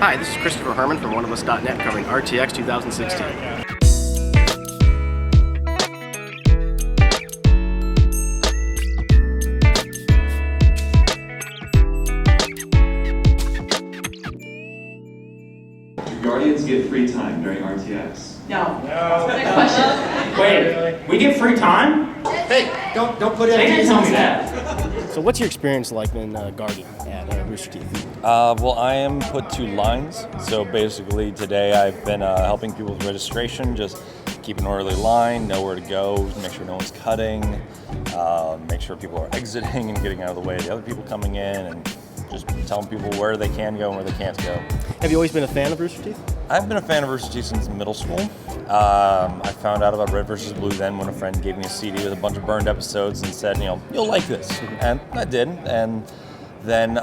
Hi, this is Christopher Herman from Oneofus.net covering RTX 2016. Guardians get free time during RTX. No. Next question. Wait, we get free time? Hey, don't put it. They didn't tell me that. So what's your experience like in Guardian at Rooster Teeth? Well, I am put to lines. So basically today I've been helping people with registration, just keep an orderly line, know where to go, make sure no one's cutting, make sure people are exiting and getting out of the way of the other people coming in, and just telling people where they can go and where they can't go. Have you always been a fan of Rooster Teeth? I've been a fan of Rooster Teeth since middle school. I found out about Red vs. Blue then when a friend gave me a CD with a bunch of burned episodes and said, you'll like this. And I did. And then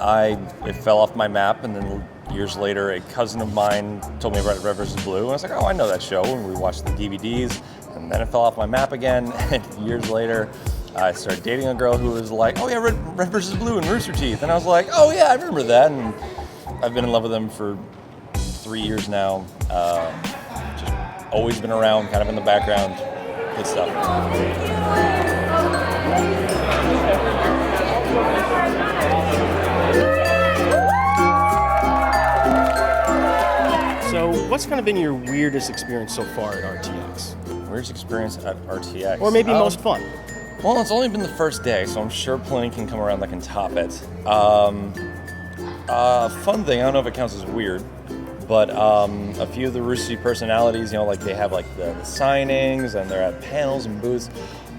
it fell off my map, and then years later a cousin of mine told me about Red vs. Blue, and I was like, oh, I know that show, and we watched the DVDs, and then it fell off my map again, and years later I started dating a girl who was like, oh yeah, Red vs. Blue and Rooster Teeth, and I was like, oh yeah, I remember that, and I've been in love with them for 3 years now. Just always been around, kind of in the background, good stuff. So what's kind of been your weirdest experience so far at RTX? Weirdest experience at RTX? Or maybe most fun? Well, it's only been the first day, so I'm sure plenty can come around that can top it. Fun thing, I don't know if it counts as weird, but a few of the Rooster Teeth personalities, like they have like the signings, and they're at panels and booths,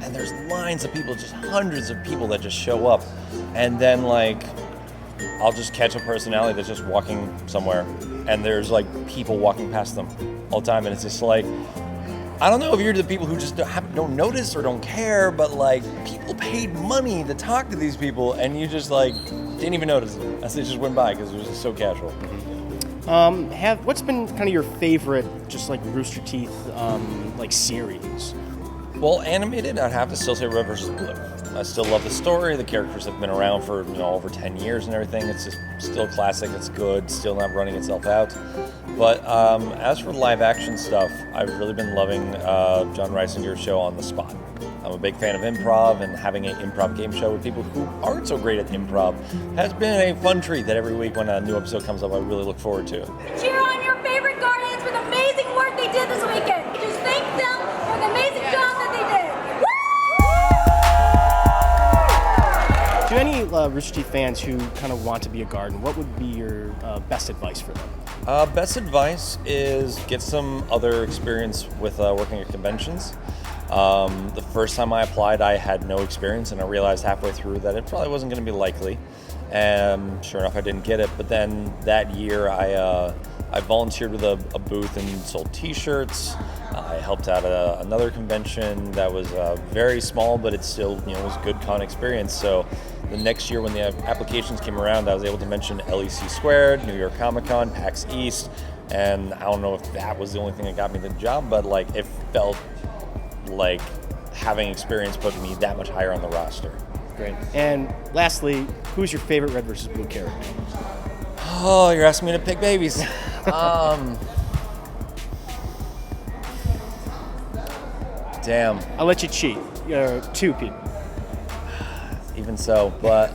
and there's lines of people, just hundreds of people that just show up, and then like I'll just catch a personality that's just walking somewhere, and there's like people walking past them all the time, and it's just like, I don't know if you're the people who just don't notice or don't care, but like people paid money to talk to these people, and you just like didn't even notice them as they just went by because it was just so casual. What's been kind of your favorite, just like Rooster Teeth, like series? Well, animated, I'd have to still say Red vs. Blue. I still love the story. The characters have been around for over 10 years and everything. It's just still classic. It's good. Still not running itself out. But as for live action stuff, I've really been loving John Reisinger's show On the Spot. I'm a big fan of improv, and having an improv game show with people who aren't so great at improv has been a fun treat that every week when a new episode comes up, I really look forward to. Cheer on your favorite Guardians for the amazing work they did this weekend. Just thank them for the amazing job that they did. To any Rooster Teeth fans who kind of want to be a Guardian, what would be your best advice for them? Best advice is get some other experience with working at conventions. The first time I applied, I had no experience, and I realized halfway through that it probably wasn't going to be likely. And sure enough, I didn't get it. But then that year, I volunteered with a booth and sold T-shirts. I helped out at another convention that was very small, but it still was a good con experience. So the next year when the applications came around, I was able to mention LEC Squared, New York Comic Con, PAX East, and I don't know if that was the only thing that got me the job, but like it felt like having experience put me that much higher on the roster. Great. And lastly, who's your favorite Red vs. Blue character? Oh, you're asking me to pick babies. Damn. I'll let you cheat. Two people. Even so, but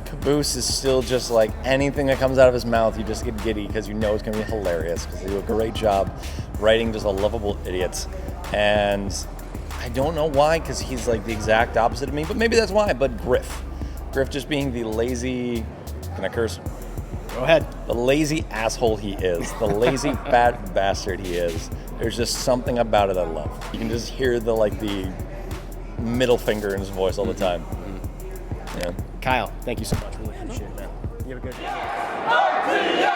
Caboose is still just like anything that comes out of his mouth, you just get giddy because you know it's going to be hilarious because they do a great job writing just a lovable idiot. And I don't know why, because he's like the exact opposite of me, but maybe that's why. But Griff just being the lazy, can I curse? Go ahead. The lazy asshole he is, the lazy fat bastard he is. There's just something about it I love. You can just hear the middle finger in his voice all the time. Mm-hmm. Yeah. Kyle, thank you so much. Really appreciate it, man. You have a good day.